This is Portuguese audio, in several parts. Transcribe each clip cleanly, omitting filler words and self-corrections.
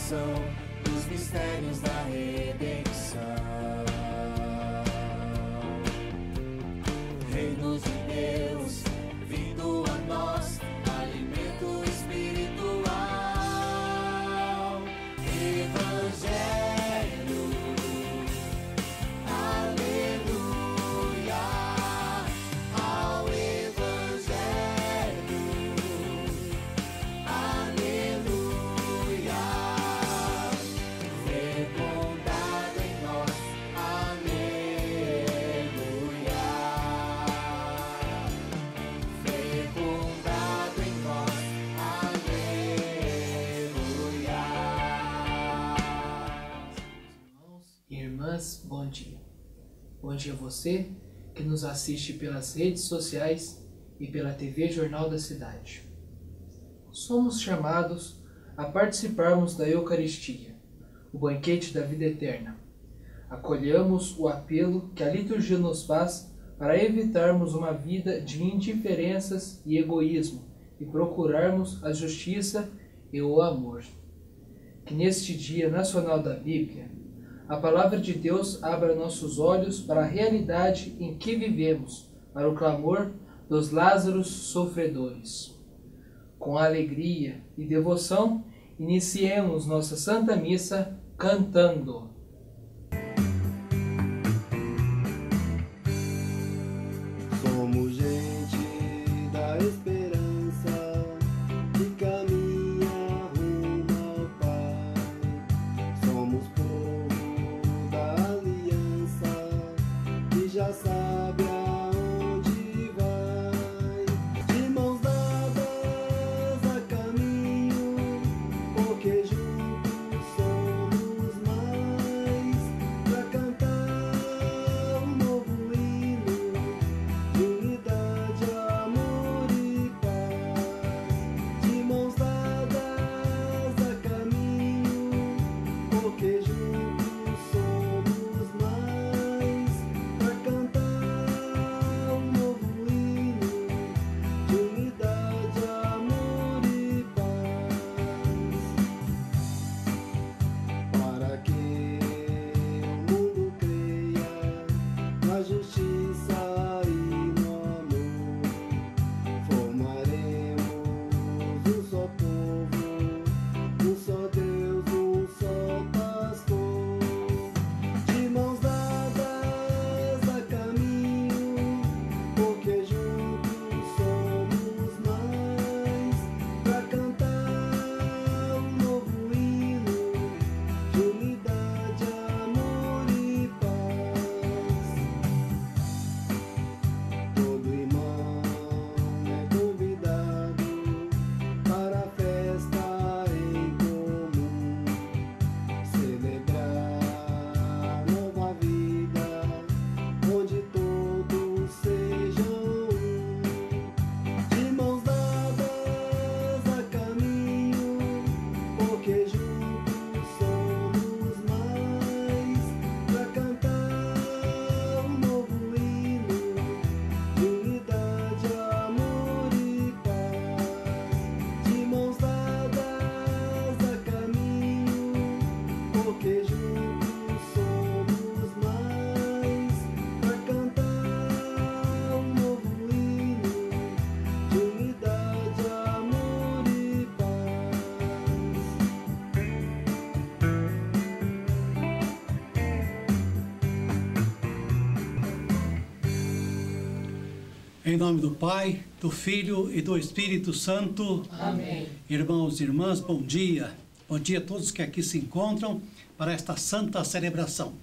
revelação dos mistérios da redenção. Reino de Deus, vindo a nós, alimento espiritual. Evangelho, aleluia, ao Evangelho, aleluia. Fecundado em nós, aleluia. Fecundado em nós, aleluia. Irmãos e irmãs, bom dia. Bom dia a você que nos assiste pelas redes sociais e pela TV Jornal da Cidade. Somos chamados a participarmos da Eucaristia, o banquete da vida eterna. Acolhamos o apelo que a liturgia nos faz para evitarmos uma vida de indiferenças e egoísmo e procurarmos a justiça e o amor. Que neste Dia Nacional da Bíblia, a Palavra de Deus abra nossos olhos para a realidade em que vivemos, para o clamor dos Lázaros sofredores. Com alegria e devoção, iniciemos nossa Santa Missa cantando. Somos gente da esperança que caminha rumo ao Pai. Somos povo da aliança que já sabe aonde vai. De mãos dadas a caminho, porque juntos somos mais. Pra cantar um novo hino de unidade, amor e paz. De mãos dadas a caminho, porque juntos somos mais. Pra cantar um novo hino de unidade, amor e paz. Para que o mundo creia na justiça e no amor, formaremos um só povo, um só Deus, um só pastor. De mãos dadas a caminho, porque juntos somos mais. Pra cantar um novo hino de unidade, amor e paz. Todo irmão é convidado para a festa em comum, celebrar nova vida, onde todos sejam um. De mãos dadas a caminho, porque juntos somos mais. Pra cantar um novo hino de unidade, amor e paz. De mãos dadas a caminho, porque juntos somos mais. Pra cantar um novo hino de unidade, amor e paz. Em nome do Pai, do Filho e do Espírito Santo. Amém. Irmãos e irmãs, bom dia. Bom dia a todos que aqui se encontram para esta santa celebração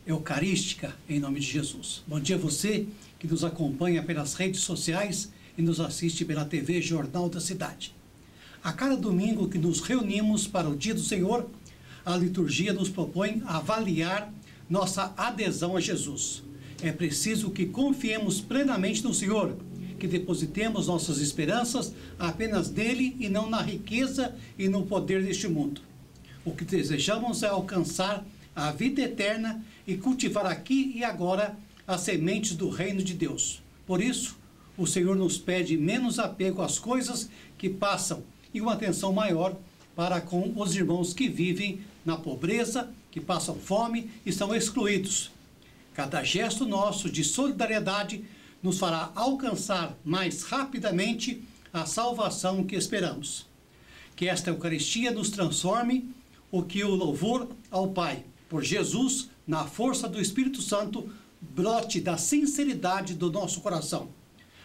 eucarística em nome de Jesus. Bom dia a você que nos acompanha pelas redes sociais e nos assiste pela TV Jornal da Cidade. A cada domingo que nos reunimos para o Dia do Senhor, a liturgia nos propõe avaliar nossa adesão a Jesus. É preciso que confiemos plenamente no Senhor, que depositemos nossas esperanças apenas nele e não na riqueza e no poder deste mundo. O que desejamos é alcançar a vida eterna e cultivar aqui e agora as sementes do reino de Deus. Por isso, o Senhor nos pede menos apego às coisas que passam e uma atenção maior para com os irmãos que vivem na pobreza, que passam fome e são excluídos. Cada gesto nosso de solidariedade nos fará alcançar mais rapidamente a salvação que esperamos. Que esta Eucaristia nos transforme, o que o louvor ao Pai por Jesus, na força do Espírito Santo, brote da sinceridade do nosso coração.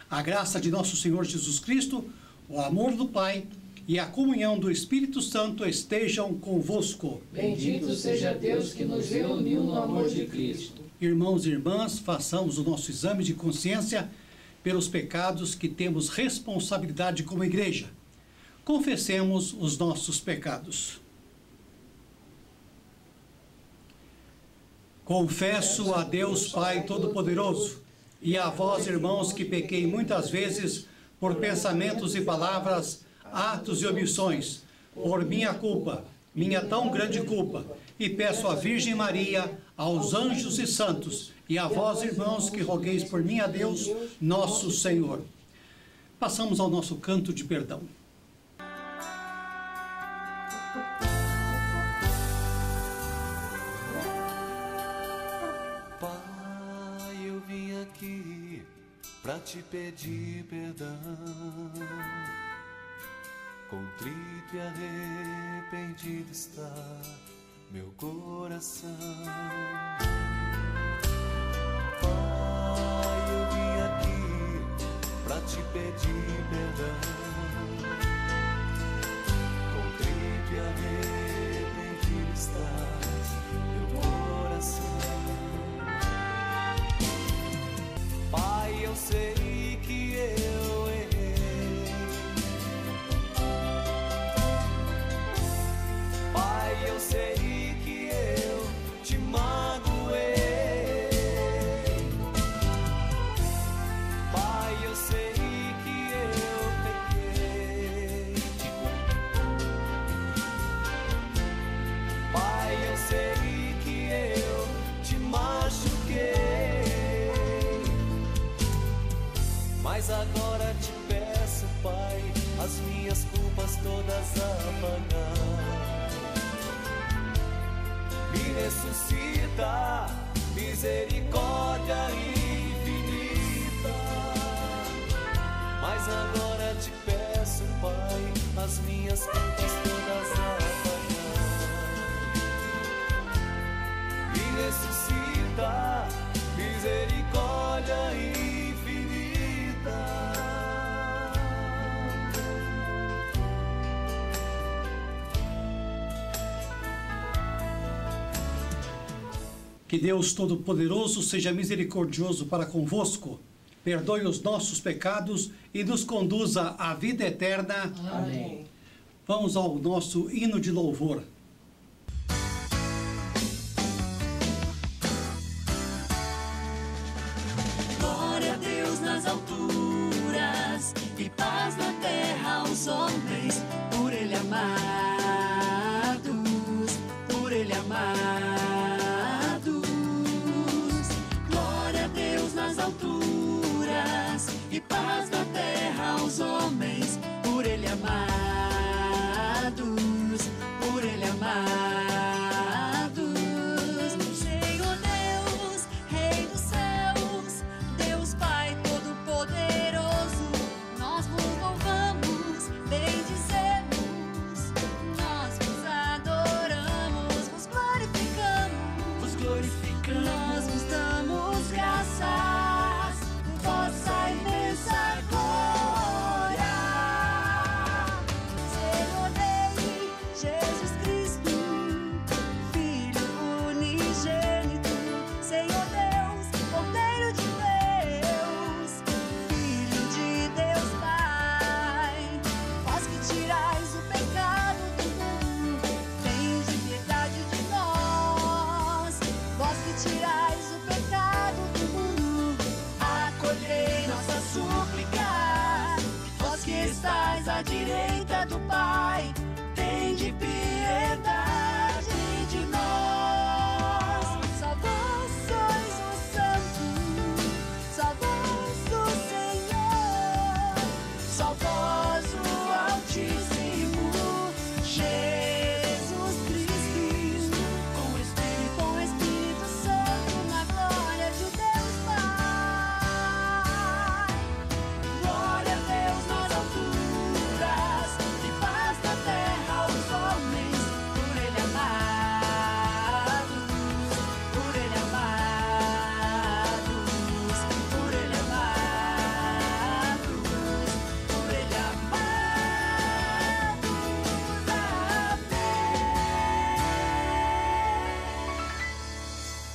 A graça de nosso Senhor Jesus Cristo, o amor do Pai e a comunhão do Espírito Santo estejam convosco. Bendito seja Deus que nos reuniu no amor de Cristo. Irmãos e irmãs, façamos o nosso exame de consciência pelos pecados que temos responsabilidade como igreja. Confessemos os nossos pecados. Confesso a Deus Pai Todo-Poderoso e a vós, irmãos, que pequei muitas vezes por pensamentos e palavras, atos e omissões, por minha culpa, minha tão grande culpa, e peço à Virgem Maria, aos anjos e santos, e a vós, irmãos, que rogueis por mim a Deus, nosso Senhor. Passamos ao nosso canto de perdão. Pai, eu vim aqui pra te pedir perdão. Contrito e arrependido está meu coração. Pai, eu vim aqui pra te pedir perdão. Contrito e arrependido está meu coração. Pai, eu sei que eu errei. Pai, eu sei que eu te magoei. Pai, eu sei que eu pequei. Pai, eu sei que eu te machuquei. Mas agora te peço, Pai, as minhas culpas todas apagar. Me ressuscita, misericórdia infinita. Mas agora te peço, Pai, as minhas culpas todas apagar. Me ressuscita, misericórdia infinita. Que Deus Todo-Poderoso seja misericordioso para convosco, perdoe os nossos pecados e nos conduza à vida eterna. Amém. Vamos ao nosso hino de louvor. Glória a Deus nas alturas e paz na terra aos homens, por Ele amados, por Ele amados. Glória a Deus nas alturas e paz na terra aos homens, por Ele amados, por Ele amados. Senhor Deus, Rei dos céus, Deus Pai Todo-Poderoso, nós vos louvamos, bendizemos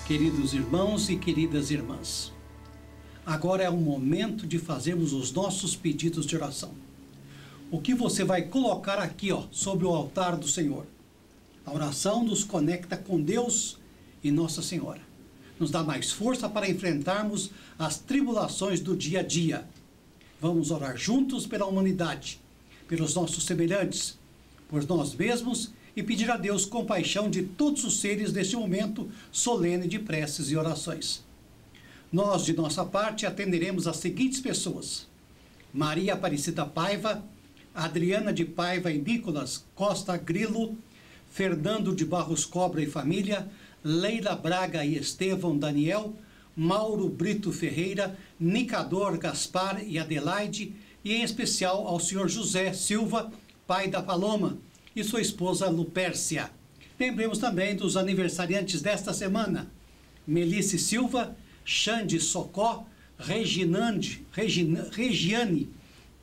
queridos irmãos e queridas irmãs. Agora é o momento de fazermos os nossos pedidos de oração. O que você vai colocar aqui, sobre o altar do Senhor? A oração nos conecta com Deus e Nossa Senhora. Nos dá mais força para enfrentarmos as tribulações do dia a dia. Vamos orar juntos pela humanidade, pelos nossos semelhantes, por nós mesmos e pedir a Deus compaixão de todos os seres neste momento solene de preces e orações. Nós, de nossa parte, atenderemos as seguintes pessoas: Maria Aparecida Paiva, Adriana de Paiva e Nicolas Costa Grilo, Fernando de Barros Cobra e família, Leila Braga e Estevão Daniel, Mauro Brito Ferreira, Nicador Gaspar e Adelaide, e em especial ao senhor José Silva, pai da Paloma, e sua esposa Lupércia. Lembremos também dos aniversariantes desta semana: Melice Silva, Xande Socó, Regiane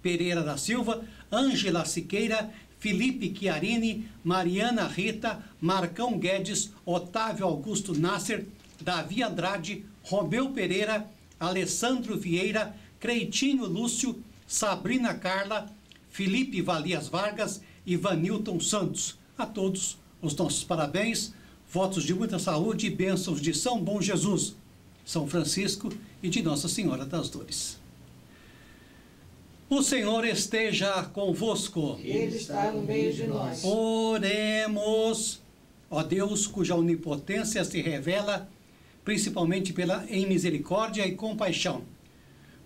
Pereira da Silva, Ângela Siqueira, Felipe Chiarini, Mariana Rita, Marcão Guedes, Otávio Augusto Nasser, Davi Andrade, Romeu Pereira, Alessandro Vieira, Creitinho Lúcio, Sabrina Carla, Felipe Valias Vargas e Vanilton Santos. A todos os nossos parabéns, votos de muita saúde e bênçãos de São Bom Jesus, São Francisco e de Nossa Senhora das Dores. O Senhor esteja convosco. Ele está no meio de nós. Oremos. Ó Deus, cuja onipotência se revela principalmente em misericórdia e compaixão,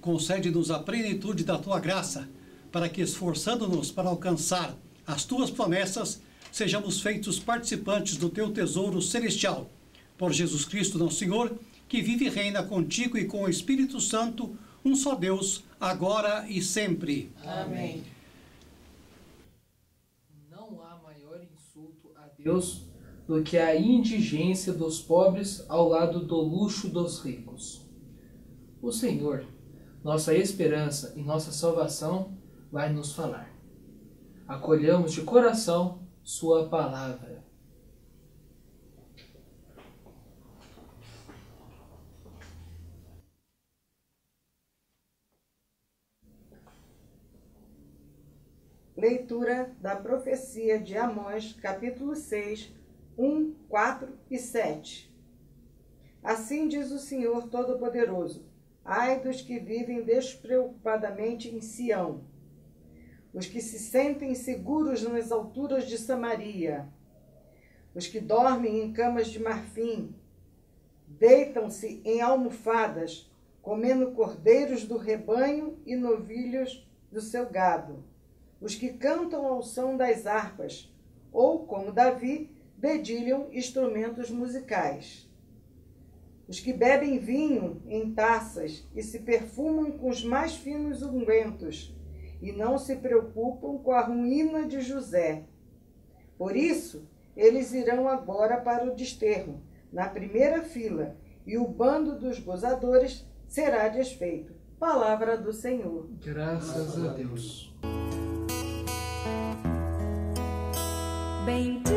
concede-nos a plenitude da Tua graça, para que, esforçando-nos para alcançar as Tuas promessas, sejamos feitos participantes do Teu tesouro celestial. Por Jesus Cristo, nosso Senhor, que vive e reina contigo e com o Espírito Santo, um só Deus, agora e sempre. Amém. Não há maior insulto a Deus do que a indigência dos pobres ao lado do luxo dos ricos. O Senhor, nossa esperança e nossa salvação, vai nos falar. Acolhamos de coração sua palavra. Leitura da profecia de Amós, capítulo 6, 1, 4 e 7. Assim diz o Senhor Todo-Poderoso: ai dos que vivem despreocupadamente em Sião, os que se sentem seguros nas alturas de Samaria, os que dormem em camas de marfim, deitam-se em almofadas, comendo cordeiros do rebanho e novilhos do seu gado, os que cantam ao som das harpas, ou, como Davi, dedilham instrumentos musicais, os que bebem vinho em taças e se perfumam com os mais finos ungüentos, e não se preocupam com a ruína de José. Por isso, eles irão agora para o desterro, na primeira fila, e o bando dos gozadores será desfeito. Palavra do Senhor. Graças a Deus. Bendize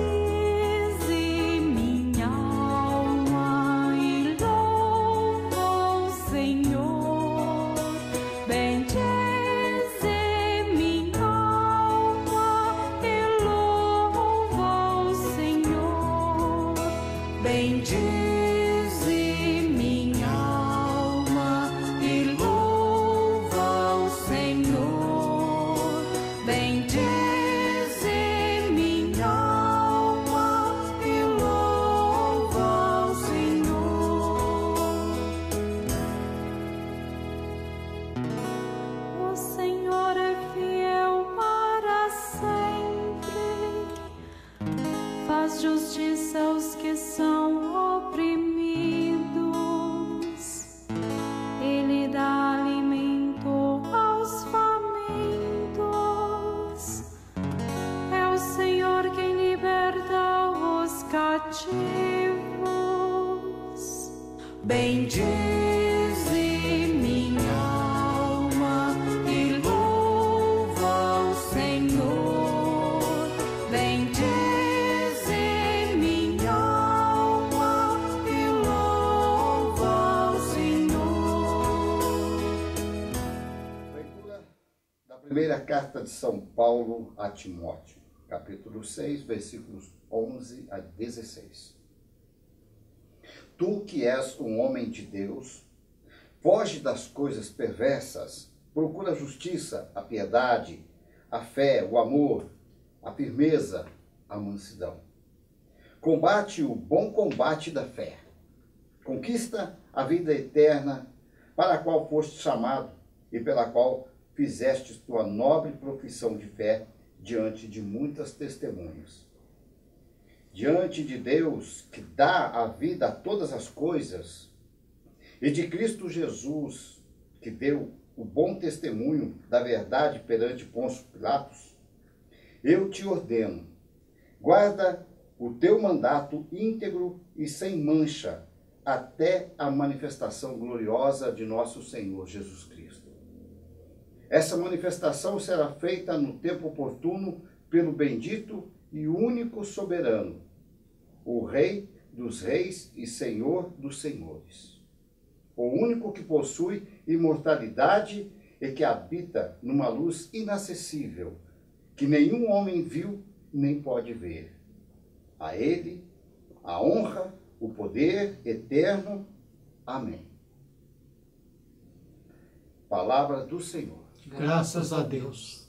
minha alma e louva o Senhor. Bendize minha alma e louva o Senhor. Bendize minha alma e louva o Senhor. Bendize justiça aos que são oprimidos, Ele dá alimento aos famintos, é o Senhor quem liberta os cativos. Bendize minha alma e louva o Senhor. Bendize minha alma e louva Primeira carta de São Paulo a Timóteo, capítulo 6, versículos 11 a 16. Tu que és um homem de Deus, foge das coisas perversas, procura a justiça, a piedade, a fé, o amor, a firmeza, a mansidão. Combate o bom combate da fé. Conquista a vida eterna, para a qual foste chamado e pela qual fizeste tua nobre profissão de fé diante de muitas testemunhas. Diante de Deus, que dá a vida a todas as coisas, e de Cristo Jesus, que deu o bom testemunho da verdade perante Pôncio Pilatos, eu te ordeno, guarda o teu mandato íntegro e sem mancha, até a manifestação gloriosa de nosso Senhor Jesus Cristo. Essa manifestação será feita no tempo oportuno pelo bendito e único soberano, o Rei dos reis e Senhor dos senhores, o único que possui imortalidade e que habita numa luz inacessível, que nenhum homem viu nem pode ver. A ele a honra, o poder eterno. Amém. Palavra do Senhor. Graças a Deus.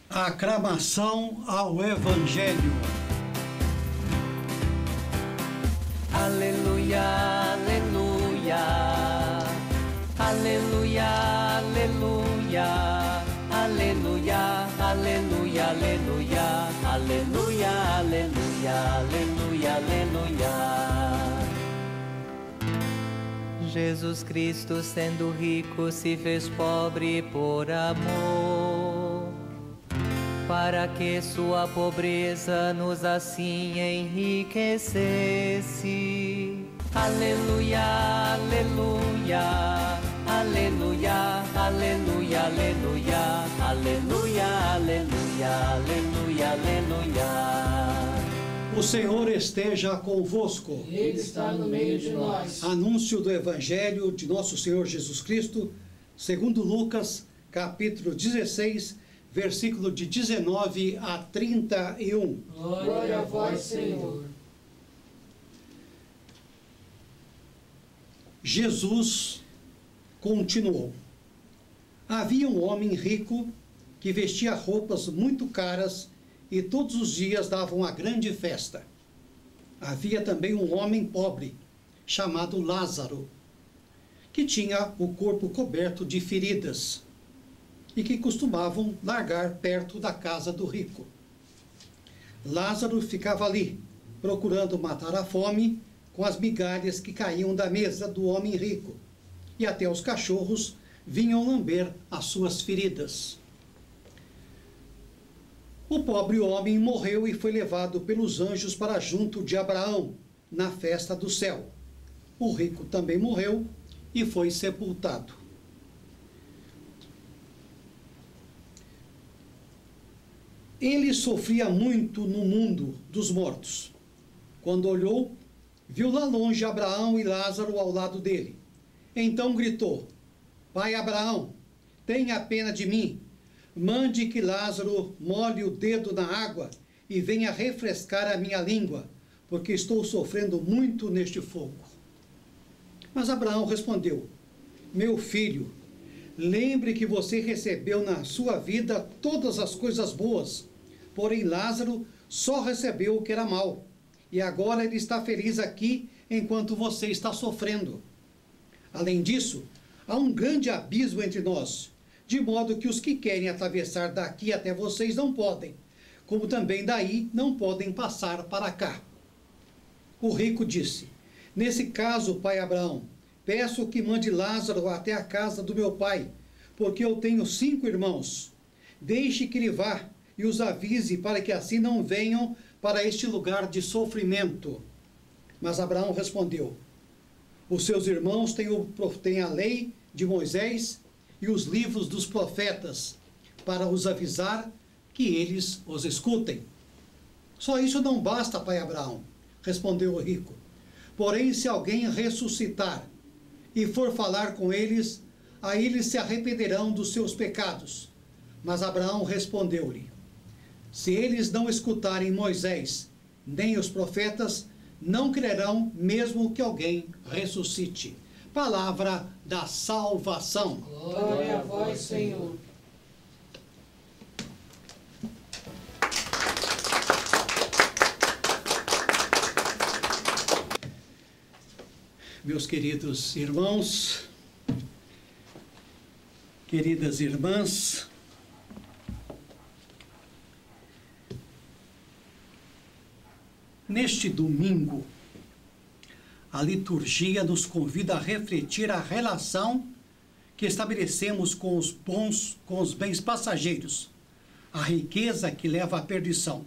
Aclamação ao Evangelho. Aleluia, aleluia, aleluia, aleluia, aleluia, aleluia, aleluia, aleluia, aleluia, aleluia, aleluia. Jesus Cristo, sendo rico, se fez pobre por amor, para que sua pobreza nos assim enriquecesse. Aleluia, aleluia, aleluia, aleluia, aleluia, aleluia, aleluia, aleluia, aleluia. O Senhor esteja convosco. Ele está no meio de nós. Anúncio do Evangelho de nosso Senhor Jesus Cristo, segundo Lucas, capítulo 16, versículo de 19 a 31. Glória a vós, Senhor. Jesus continuou. Havia um homem rico que vestia roupas muito caras e todos os dias dava uma grande festa. Havia também um homem pobre, chamado Lázaro, que tinha o corpo coberto de feridas e que costumavam largar perto da casa do rico. Lázaro ficava ali, procurando matar a fome com as migalhas que caíam da mesa do homem rico, e até os cachorros vinham lamber as suas feridas. O pobre homem morreu e foi levado pelos anjos para junto de Abraão, na festa do céu. O rico também morreu e foi sepultado. Ele sofria muito no mundo dos mortos. Quando olhou, viu lá longe Abraão e Lázaro ao lado dele. Então gritou: Pai Abraão, tenha pena de mim. Mande que Lázaro molhe o dedo na água e venha refrescar a minha língua, porque estou sofrendo muito neste fogo. Mas Abraão respondeu: Meu filho, lembre que você recebeu na sua vida todas as coisas boas, porém Lázaro só recebeu o que era mal, e agora ele está feliz aqui enquanto você está sofrendo. Além disso, há um grande abismo entre nós, de modo que os que querem atravessar daqui até vocês não podem, como também daí não podem passar para cá. O rico disse: Nesse caso, pai Abraão, peço que mande Lázaro até a casa do meu pai, porque eu tenho 5 irmãos. Deixe que ele vá e os avise para que assim não venham para este lugar de sofrimento. Mas Abraão respondeu: Os seus irmãos têm a lei de Moisés e os livros dos profetas, para os avisar que eles os escutem. Só isso não basta, pai Abraão, respondeu o rico. Porém, se alguém ressuscitar e for falar com eles, aí eles se arrependerão dos seus pecados. Mas Abraão respondeu-lhe: se eles não escutarem Moisés, nem os profetas, não crerão mesmo que alguém ressuscite. Palavra da salvação. Glória a vós, Senhor. Meus queridos irmãos, queridas irmãs, neste domingo, a liturgia nos convida a refletir a relação que estabelecemos com os bens passageiros, a riqueza que leva à perdição.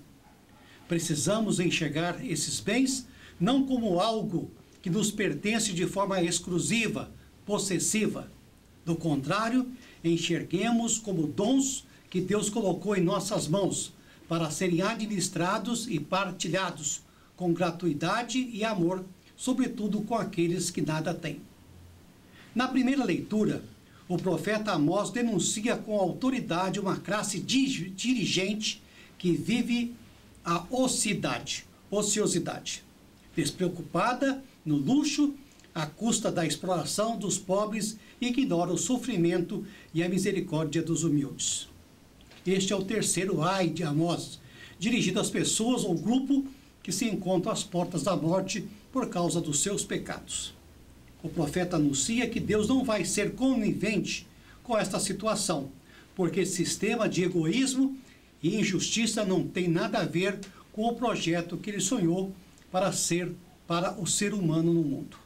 Precisamos enxergar esses bens não como algo que nos pertence de forma exclusiva, possessiva. Do contrário, enxerguemos como dons que Deus colocou em nossas mãos para serem administrados e partilhados com gratuidade e amor, sobretudo com aqueles que nada têm. Na primeira leitura, o profeta Amós denuncia com autoridade uma classe dirigente que vive a ociosidade, despreocupada no luxo, à custa da exploração dos pobres, e ignora o sofrimento e a misericórdia dos humildes. Este é o terceiro ai de Amós, dirigido às pessoas ou grupo que se encontram às portas da morte por causa dos seus pecados. O profeta anuncia que Deus não vai ser conivente com esta situação, porque esse sistema de egoísmo e injustiça não tem nada a ver com o projeto que ele sonhou para o ser humano no mundo.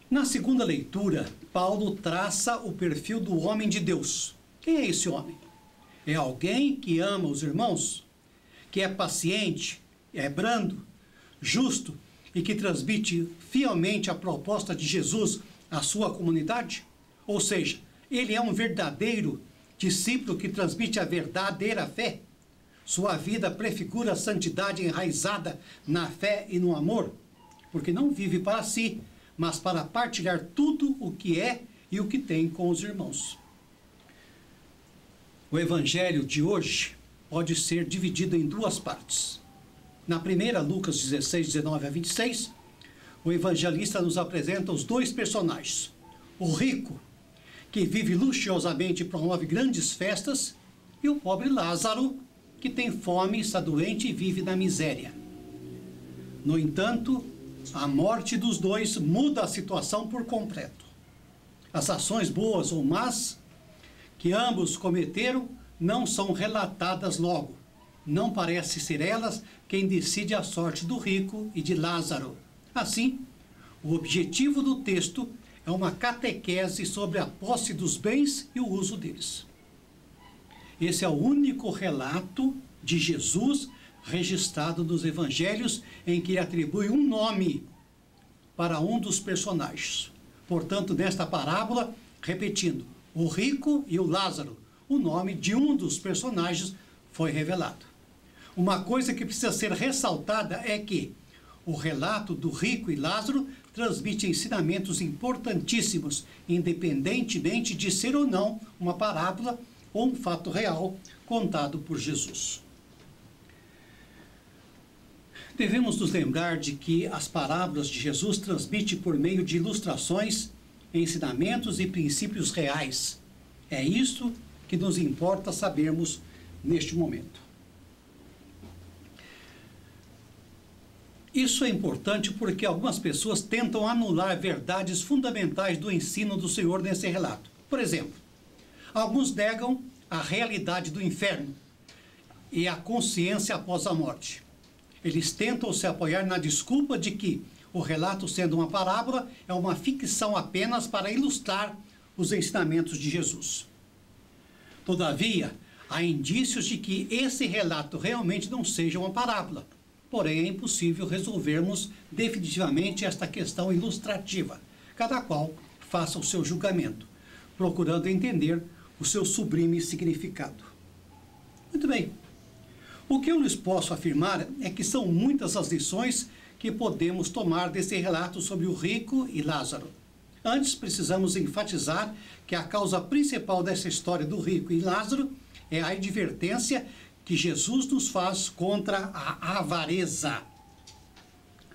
Na segunda leitura, Paulo traça o perfil do homem de Deus. Quem é esse homem? É alguém que ama os irmãos, que é paciente, é brando, justo e que transmite fielmente a proposta de Jesus à sua comunidade? Ou seja, ele é um verdadeiro discípulo que transmite a verdadeira fé? Sua vida prefigura a santidade enraizada na fé e no amor, porque não vive para si, mas para partilhar tudo o que é e o que tem com os irmãos. O evangelho de hoje pode ser dividido em duas partes. Na primeira, Lucas 16, 19 a 26, o evangelista nos apresenta os dois personagens. O rico, que vive luxuosamente e promove grandes festas, e o pobre Lázaro, que tem fome, está doente e vive na miséria. No entanto, a morte dos dois muda a situação por completo. As ações boas ou más que ambos cometeram não são relatadas logo. Não parece ser elas quem decide a sorte do rico e de Lázaro. Assim, o objetivo do texto é uma catequese sobre a posse dos bens e o uso deles. Esse é o único relato de Jesus registrado nos evangelhos em que ele atribui um nome para um dos personagens. Portanto, nesta parábola, repetindo, o rico e o Lázaro, o nome de um dos personagens foi revelado. Uma coisa que precisa ser ressaltada é que o relato do rico e Lázaro transmite ensinamentos importantíssimos, independentemente de ser ou não uma parábola ou um fato real contado por Jesus. Devemos nos lembrar de que as parábolas de Jesus transmitem por meio de ilustrações, ensinamentos e princípios reais. É isso que nos importa sabermos neste momento. Isso é importante porque algumas pessoas tentam anular verdades fundamentais do ensino do Senhor nesse relato. Por exemplo, alguns negam a realidade do inferno e a consciência após a morte. Eles tentam se apoiar na desculpa de que o relato, sendo uma parábola, é uma ficção apenas para ilustrar os ensinamentos de Jesus. Todavia, há indícios de que esse relato realmente não seja uma parábola. Porém, é impossível resolvermos definitivamente esta questão ilustrativa. Cada qual faça o seu julgamento, procurando entender o seu sublime significado. Muito bem. O que eu lhes posso afirmar é que são muitas as lições que podemos tomar desse relato sobre o rico e Lázaro. Antes, precisamos enfatizar que a causa principal dessa história do rico e Lázaro é a advertência que Jesus nos faz contra a avareza.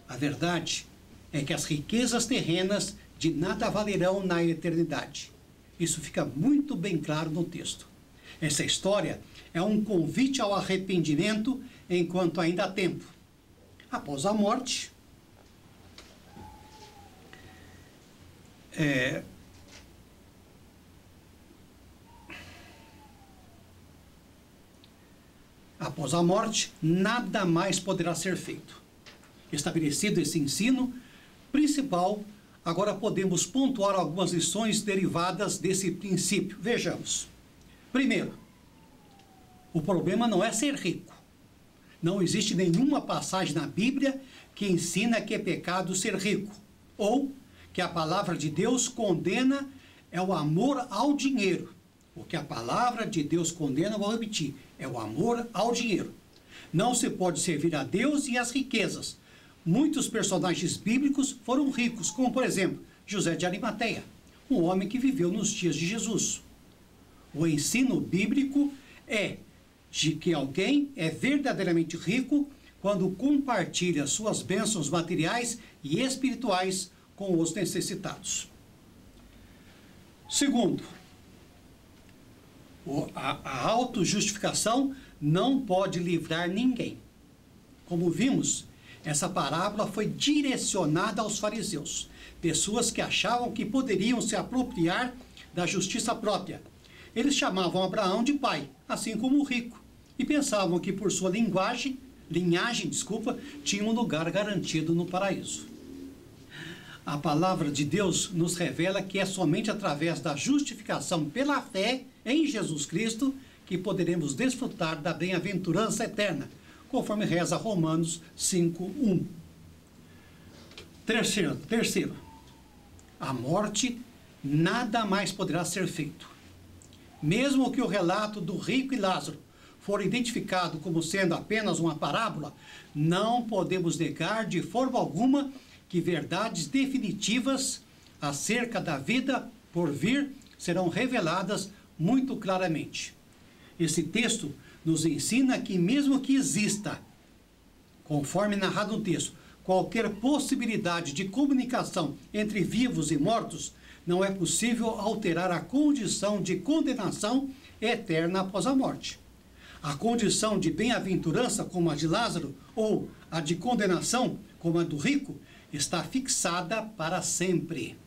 A verdade é que as riquezas terrenas de nada valerão na eternidade. Isso fica muito bem claro no texto. Essa história é um convite ao arrependimento enquanto ainda há tempo. Após a morte, nada mais poderá ser feito. Estabelecido esse ensino principal, agora podemos pontuar algumas lições derivadas desse princípio. Vejamos. Primeiro, o problema não é ser rico. Não existe nenhuma passagem na Bíblia que ensina que é pecado ser rico, ou que a palavra de Deus condena é o amor ao dinheiro. O que a palavra de Deus condena, vou repetir, é o amor ao dinheiro. Não se pode servir a Deus e as riquezas. Muitos personagens bíblicos foram ricos, como por exemplo, José de Arimateia, um homem que viveu nos dias de Jesus. O ensino bíblico é de que alguém é verdadeiramente rico quando compartilha suas bênçãos materiais e espirituais com os necessitados. Segundo, a autojustificação não pode livrar ninguém. Como vimos, essa parábola foi direcionada aos fariseus, pessoas que achavam que poderiam se apropriar da justiça própria. Eles chamavam Abraão de pai, assim como o rico, e pensavam que por sua linhagem, tinha um lugar garantido no paraíso. A palavra de Deus nos revela que é somente através da justificação pela fé em Jesus Cristo que poderemos desfrutar da bem-aventurança eterna, conforme reza Romanos 5:1. Terceiro, a morte nada mais poderá ser feito. Mesmo que o relato do rico e Lázaro for identificado como sendo apenas uma parábola, não podemos negar de forma alguma que verdades definitivas acerca da vida por vir serão reveladas muito claramente. Esse texto nos ensina que mesmo que exista, conforme narrado no texto, qualquer possibilidade de comunicação entre vivos e mortos, não é possível alterar a condição de condenação eterna após a morte. A condição de bem-aventurança, como a de Lázaro, ou a de condenação, como a do rico, está fixada para sempre.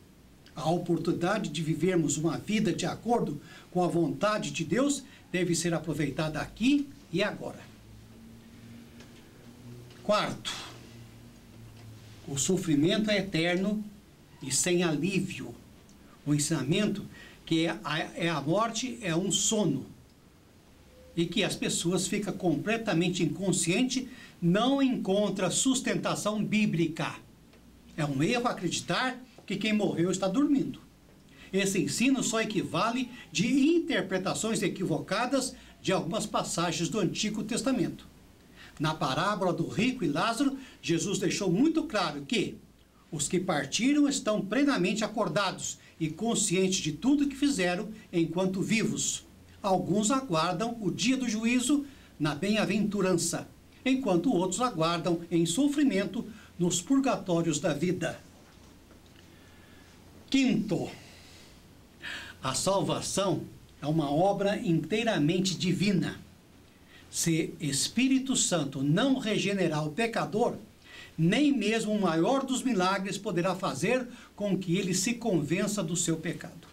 A oportunidade de vivermos uma vida de acordo com a vontade de Deus deve ser aproveitada aqui e agora. Quarto, o sofrimento é eterno e sem alívio. O ensinamento que a morte é um sono e que as pessoas ficam completamente inconscientes, não encontra sustentação bíblica. É um erro acreditar que quem morreu está dormindo. Esse ensino só equivale de interpretações equivocadas de algumas passagens do Antigo Testamento. Na parábola do rico e Lázaro, Jesus deixou muito claro que os que partiram estão plenamente acordados e conscientes de tudo que fizeram enquanto vivos. Alguns aguardam o dia do juízo na bem-aventurança, enquanto outros aguardam em sofrimento nos purgatórios da vida. Quinto, a salvação é uma obra inteiramente divina. Se Espírito Santo não regenerar o pecador, nem mesmo o maior dos milagres poderá fazer com que ele se convença do seu pecado.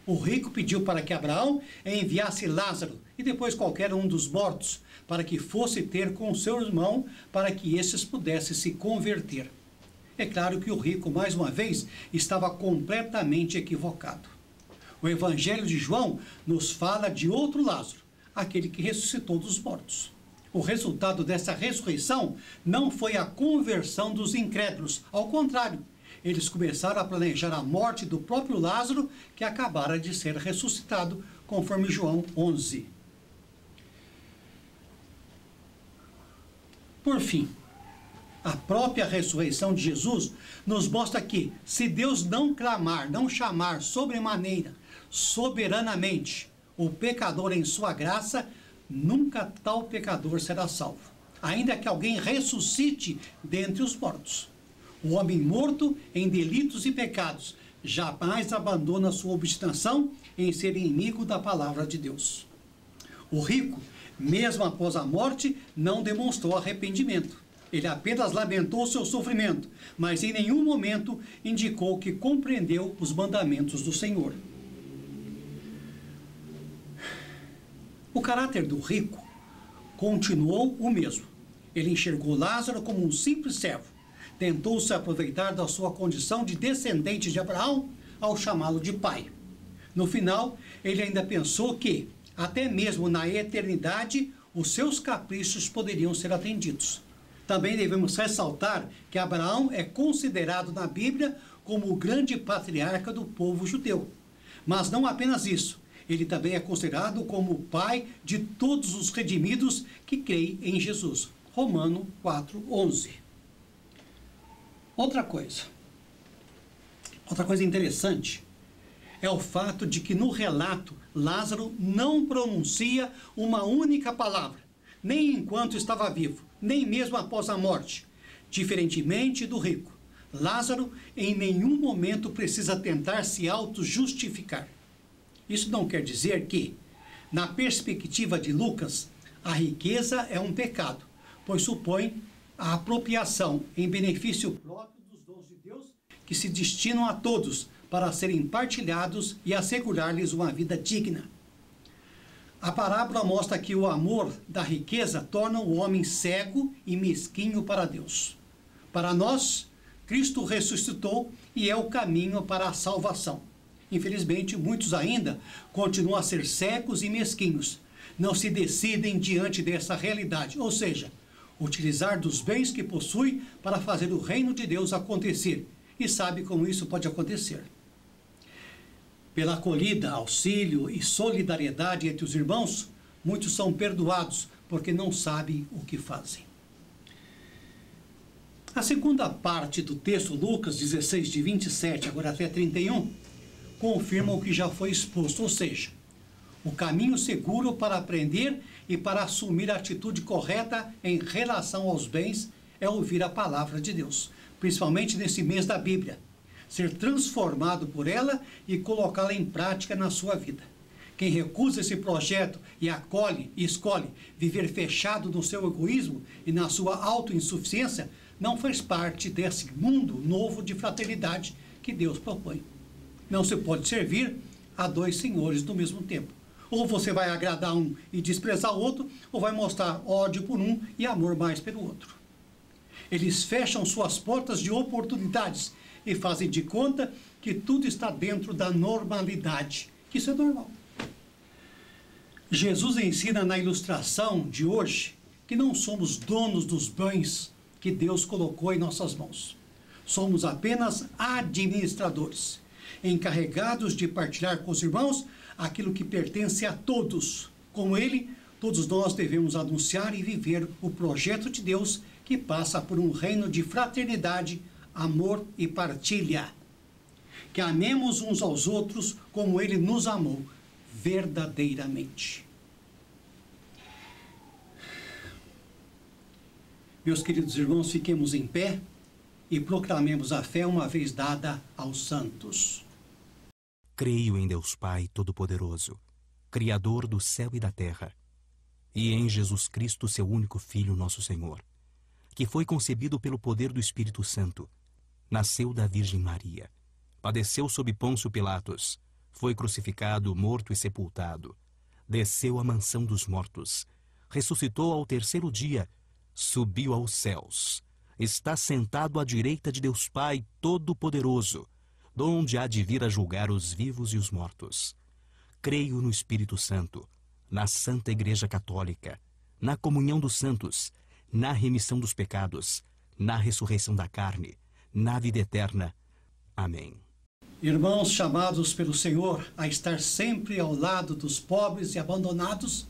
O rico pediu para que Abraão enviasse Lázaro e depois qualquer um dos mortos, para que fosse ter com seu irmão, para que esses pudessem se converter. É claro que o rico, mais uma vez, estava completamente equivocado. O Evangelho de João nos fala de outro Lázaro, aquele que ressuscitou dos mortos. O resultado dessa ressurreição não foi a conversão dos incrédulos, ao contrário, eles começaram a planejar a morte do próprio Lázaro, que acabara de ser ressuscitado, conforme João 11. Por fim, A própria ressurreição de Jesus nos mostra que, se Deus não clamar, não chamar sobremaneira, soberanamente, o pecador em sua graça, nunca tal pecador será salvo, ainda que alguém ressuscite dentre os mortos. O homem morto em delitos e pecados jamais abandona sua obstinação em ser inimigo da palavra de Deus. O rico, mesmo após a morte, não demonstrou arrependimento. Ele apenas lamentou seu sofrimento, mas em nenhum momento indicou que compreendeu os mandamentos do Senhor. O caráter do rico continuou o mesmo. Ele enxergou Lázaro como um simples servo. Tentou se aproveitar da sua condição de descendente de Abraão ao chamá-lo de pai. No final, ele ainda pensou que, até mesmo na eternidade, os seus caprichos poderiam ser atendidos. Também devemos ressaltar que Abraão é considerado na Bíblia como o grande patriarca do povo judeu. Mas não apenas isso, ele também é considerado como o pai de todos os redimidos que creem em Jesus. Romanos 4:11. Outra coisa interessante é o fato de que no relato Lázaro não pronuncia uma única palavra, nem enquanto estava vivo, nem mesmo após a morte. Diferentemente do rico, Lázaro em nenhum momento precisa tentar se auto-justificar. Isso não quer dizer que, na perspectiva de Lucas, a riqueza é um pecado, pois supõe a apropriação em benefício próprio dos dons de Deus que se destinam a todos para serem partilhados e assegurar-lhes uma vida digna. A parábola mostra que o amor da riqueza torna o homem cego e mesquinho para Deus. Para nós, Cristo ressuscitou e é o caminho para a salvação. Infelizmente, muitos ainda continuam a ser cegos e mesquinhos. Não se decidem diante dessa realidade, ou seja, utilizar dos bens que possui para fazer o reino de Deus acontecer. E sabe como isso pode acontecer? Pela acolhida, auxílio e solidariedade entre os irmãos, muitos são perdoados porque não sabem o que fazem. A segunda parte do texto, Lucas 16, de 27 agora até 31, confirma o que já foi exposto, ou seja, o caminho seguro para aprender e para assumir a atitude correta em relação aos bens é ouvir a palavra de Deus, principalmente nesse mês da Bíblia, ser transformado por ela e colocá-la em prática na sua vida. Quem recusa esse projeto e acolhe e escolhe viver fechado no seu egoísmo e na sua autoinsuficiência, não faz parte desse mundo novo de fraternidade que Deus propõe. Não se pode servir a dois senhores no mesmo tempo. Ou você vai agradar um e desprezar o outro, ou vai mostrar ódio por um e amor mais pelo outro. Eles fecham suas portas de oportunidades e fazem de conta que tudo está dentro da normalidade. Isso é normal. Jesus ensina na ilustração de hoje que não somos donos dos bens que Deus colocou em nossas mãos. Somos apenas administradores, encarregados de partilhar com os irmãos aquilo que pertence a todos. Com ele, todos nós devemos anunciar e viver o projeto de Deus que passa por um reino de fraternidade, amor e partilha. Que amemos uns aos outros como ele nos amou verdadeiramente. Meus queridos irmãos, fiquemos em pé e proclamemos a fé uma vez dada aos santos. Creio em Deus Pai Todo-Poderoso, Criador do céu e da terra, e em Jesus Cristo, seu único Filho, nosso Senhor, que foi concebido pelo poder do Espírito Santo, nasceu da Virgem Maria, padeceu sob Pôncio Pilatos, foi crucificado, morto e sepultado, desceu à mansão dos mortos, ressuscitou ao terceiro dia, subiu aos céus, está sentado à direita de Deus Pai Todo-Poderoso, donde há de vir a julgar os vivos e os mortos. Creio no Espírito Santo, na Santa Igreja Católica, na comunhão dos santos, na remissão dos pecados, na ressurreição da carne, na vida eterna. Amém. Irmãos chamados pelo Senhor a estar sempre ao lado dos pobres e abandonados,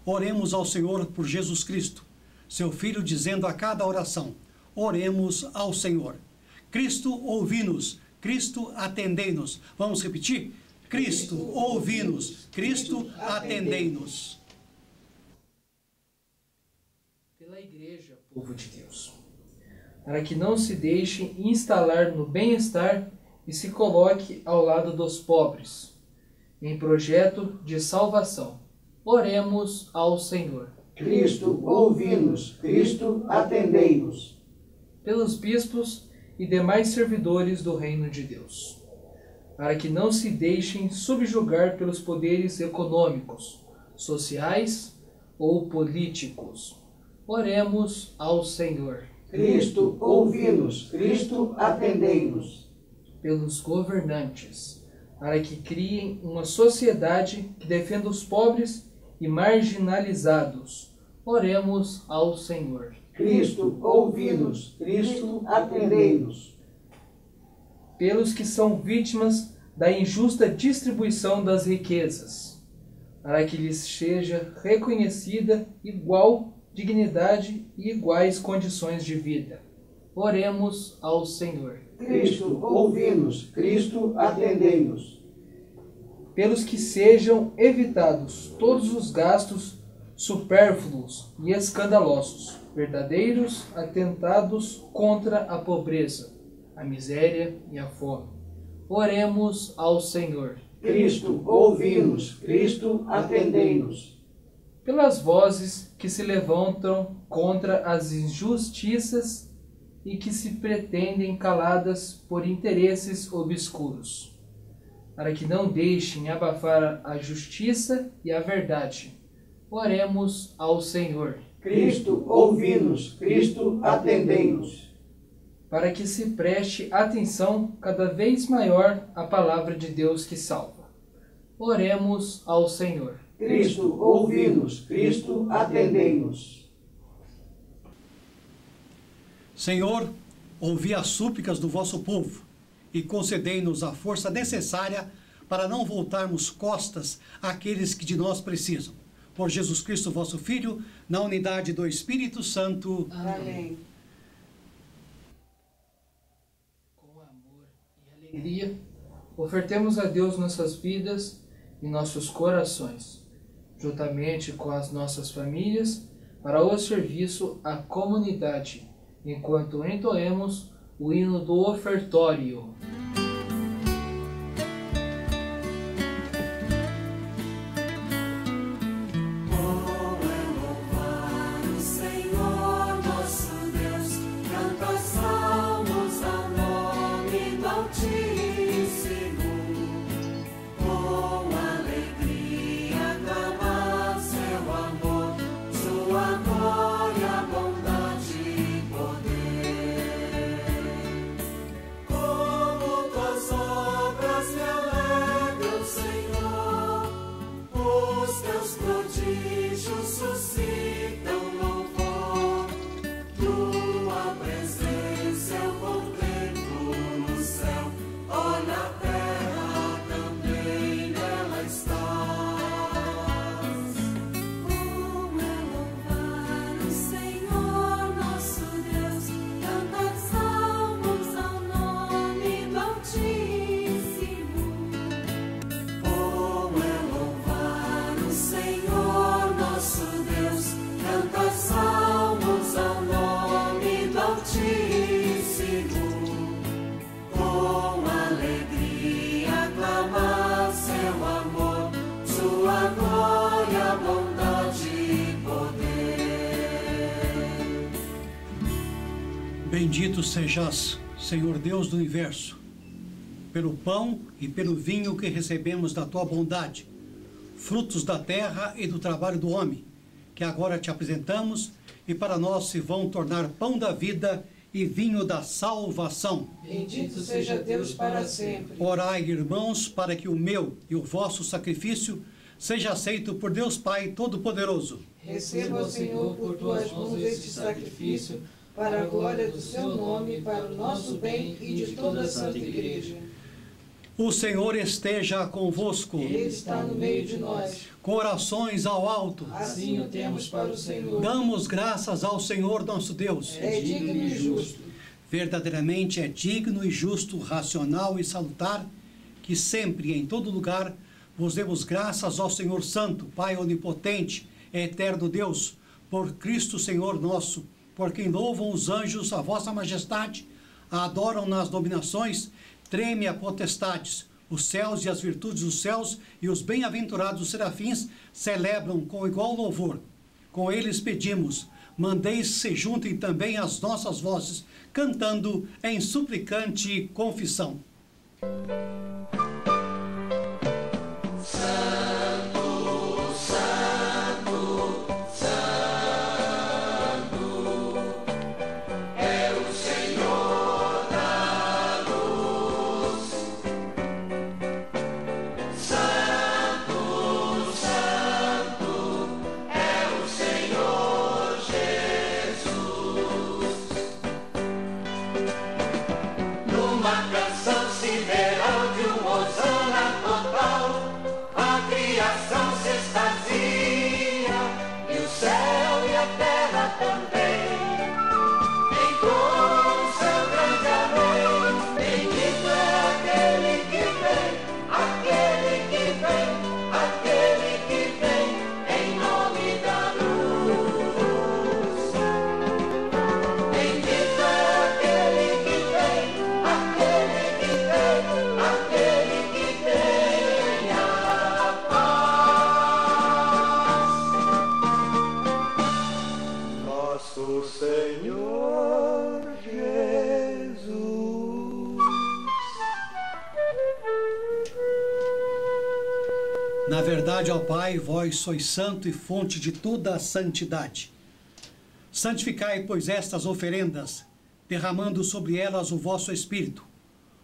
oremos ao Senhor por Jesus Cristo, seu Filho, dizendo a cada oração: Oremos ao Senhor. Cristo, ouvi-nos. Cristo, atendei-nos. Vamos repetir? Cristo, ouvi-nos. Cristo, atendei-nos. Pela Igreja, povo de Deus, para que não se deixe instalar no bem-estar e se coloque ao lado dos pobres, em projeto de salvação. Oremos ao Senhor. Cristo, ouvi-nos. Cristo, atendei-nos. Pelos bispos e demais servidores do reino de Deus, para que não se deixem subjugar pelos poderes econômicos, sociais ou políticos. Oremos ao Senhor. Cristo, ouvi-nos. Cristo, atendei-nos. Pelos governantes, para que criem uma sociedade que defenda os pobres e marginalizados. Oremos ao Senhor. Cristo, ouvi-nos. Cristo, atendei-nos. Pelos que são vítimas da injusta distribuição das riquezas, para que lhes seja reconhecida igual dignidade e iguais condições de vida. Oremos ao Senhor. Cristo, ouvi-nos. Cristo, atendei-nos. Pelos que sejam evitados todos os gastos supérfluos e escandalosos, verdadeiros atentados contra a pobreza, a miséria e a fome. Oremos ao Senhor. Cristo, ouvi-nos. Cristo, atendei-nos. Pelas vozes que se levantam contra as injustiças e que se pretendem caladas por interesses obscuros, para que não deixem abafar a justiça e a verdade. Oremos ao Senhor. Cristo, ouvi-nos. Cristo, atendei-nos. Para que se preste atenção cada vez maior à palavra de Deus que salva. Oremos ao Senhor. Cristo, ouvi-nos. Cristo, atendei-nos. Senhor, ouvi as súplicas do vosso povo e concedei-nos a força necessária para não voltarmos costas àqueles que de nós precisam. Por Jesus Cristo, vosso Filho, na unidade do Espírito Santo. Amém. Com amor e alegria, ofertemos a Deus nossas vidas e nossos corações, juntamente com as nossas famílias, para o serviço à comunidade, enquanto entoemos o hino do ofertório. Bendito sejas, Senhor Deus do universo, pelo pão e pelo vinho que recebemos da tua bondade, frutos da terra e do trabalho do homem, que agora te apresentamos e para nós se vão tornar pão da vida e vinho da salvação. Bendito seja Deus para sempre. Orai, irmãos, para que o meu e o vosso sacrifício seja aceito por Deus Pai Todo-Poderoso. Receba, Senhor, por tuas mãos este sacrifício, para a glória do seu nome, para o nosso bem e de toda a Santa Igreja. O Senhor esteja convosco. Ele está no meio de nós. Corações ao alto. Assim o temos para o Senhor. Damos graças ao Senhor nosso Deus. É digno e justo. Verdadeiramente é digno e justo, racional e salutar, que sempre e em todo lugar vos demos graças ao Senhor Santo, Pai onipotente, eterno Deus, por Cristo Senhor nosso, por quem louvam os anjos a vossa majestade, a adoram nas dominações, treme a potestades, os céus e as virtudes dos céus e os bem-aventurados serafins celebram com igual louvor. Com eles pedimos, mandeis se juntem também as nossas vozes, cantando em suplicante confissão. Na verdade, ó Pai, vós sois santo e fonte de toda a santidade. Santificai, pois, estas oferendas, derramando sobre elas o vosso Espírito.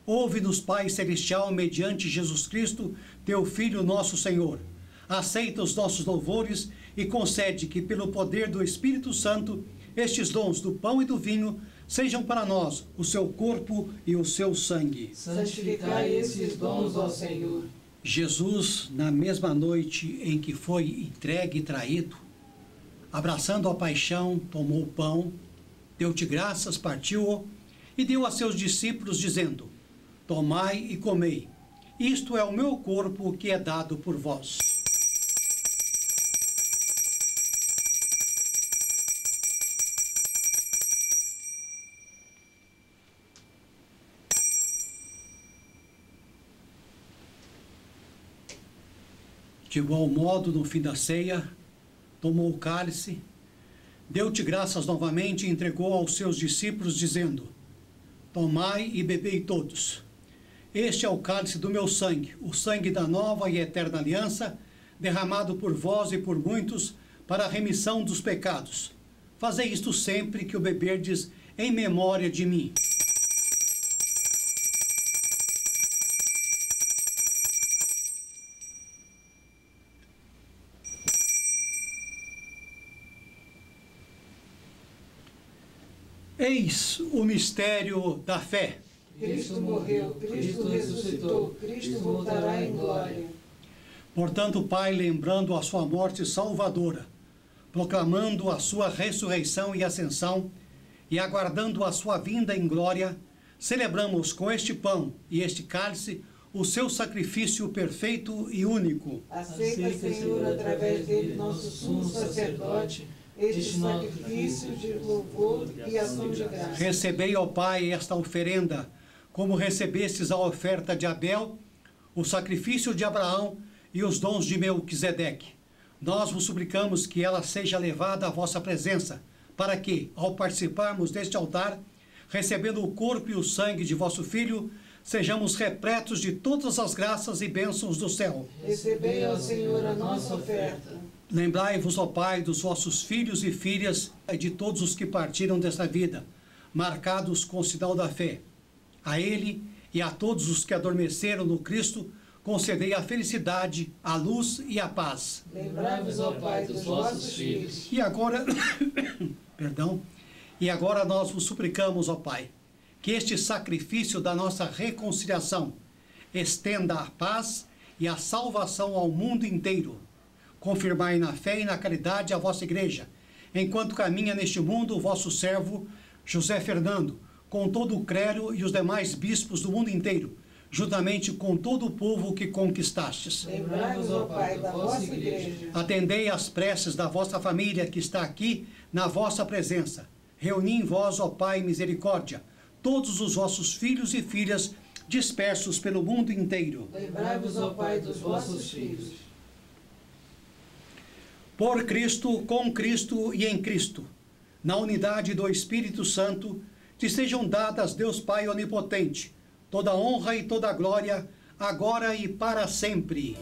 Ouve-nos, Pai Celestial, mediante Jesus Cristo, teu Filho nosso Senhor. Aceita os nossos louvores e concede que, pelo poder do Espírito Santo, estes dons do pão e do vinho sejam para nós o seu corpo e o seu sangue. Santificai esses dons, ó Senhor. Jesus, na mesma noite em que foi entregue e traído, abraçando a paixão, tomou o pão, deu-te graças, partiu-o e deu a seus discípulos, dizendo: tomai e comei, isto é o meu corpo que é dado por vós. De igual modo, no fim da ceia, tomou o cálice, deu-te graças novamente e entregou aos seus discípulos, dizendo: tomai e bebei todos. Este é o cálice do meu sangue, o sangue da nova e eterna aliança, derramado por vós e por muitos para a remissão dos pecados. Fazei isto sempre que o beberdes em memória de mim. Eis o mistério da fé. Cristo morreu, Cristo ressuscitou, Cristo voltará em glória. Portanto, Pai, lembrando a sua morte salvadora, proclamando a sua ressurreição e ascensão, e aguardando a sua vinda em glória, celebramos com este pão e este cálice o seu sacrifício perfeito e único. Aceita, Senhor, através dele, nosso sumo sacerdote, este sacrifício de louvor e ação de graça. Recebei, ó Pai, esta oferenda, como recebestes a oferta de Abel, o sacrifício de Abraão e os dons de Melquisedeque. Nós vos suplicamos que ela seja levada à vossa presença, para que, ao participarmos deste altar, recebendo o corpo e o sangue de vosso Filho, sejamos repletos de todas as graças e bênçãos do céu. Recebei, ó Senhor, a nossa oferta. Lembrai-vos, ó Pai, dos vossos filhos e filhas e de todos os que partiram desta vida, marcados com o sinal da fé. A Ele e a todos os que adormeceram no Cristo, concedei a felicidade, a luz e a paz. Lembrai-vos, ó Pai, dos vossos filhos. E agora, e agora nós vos suplicamos, ó Pai, que este sacrifício da nossa reconciliação estenda a paz e a salvação ao mundo inteiro. Confirmai na fé e na caridade a vossa igreja, enquanto caminha neste mundo o vosso servo José Fernando, com todo o clero e os demais bispos do mundo inteiro, juntamente com todo o povo que conquistastes. Lembrai-vos, ó Pai, da vossa igreja. Atendei às preces da vossa família que está aqui na vossa presença. Reuni em vós, ó Pai, misericórdia, todos os vossos filhos e filhas dispersos pelo mundo inteiro. Lembrai-vos, ó Pai, dos vossos filhos. Por Cristo, com Cristo e em Cristo, na unidade do Espírito Santo, te sejam dadas, Deus Pai onipotente, toda honra e toda glória, agora e para sempre.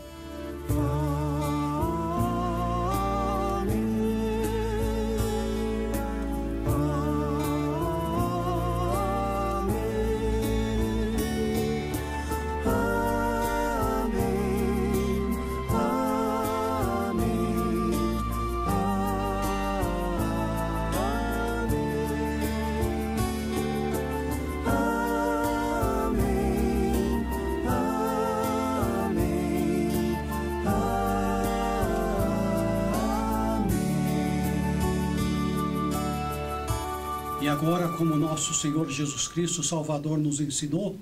E agora, como nosso Senhor Jesus Cristo Salvador nos ensinou,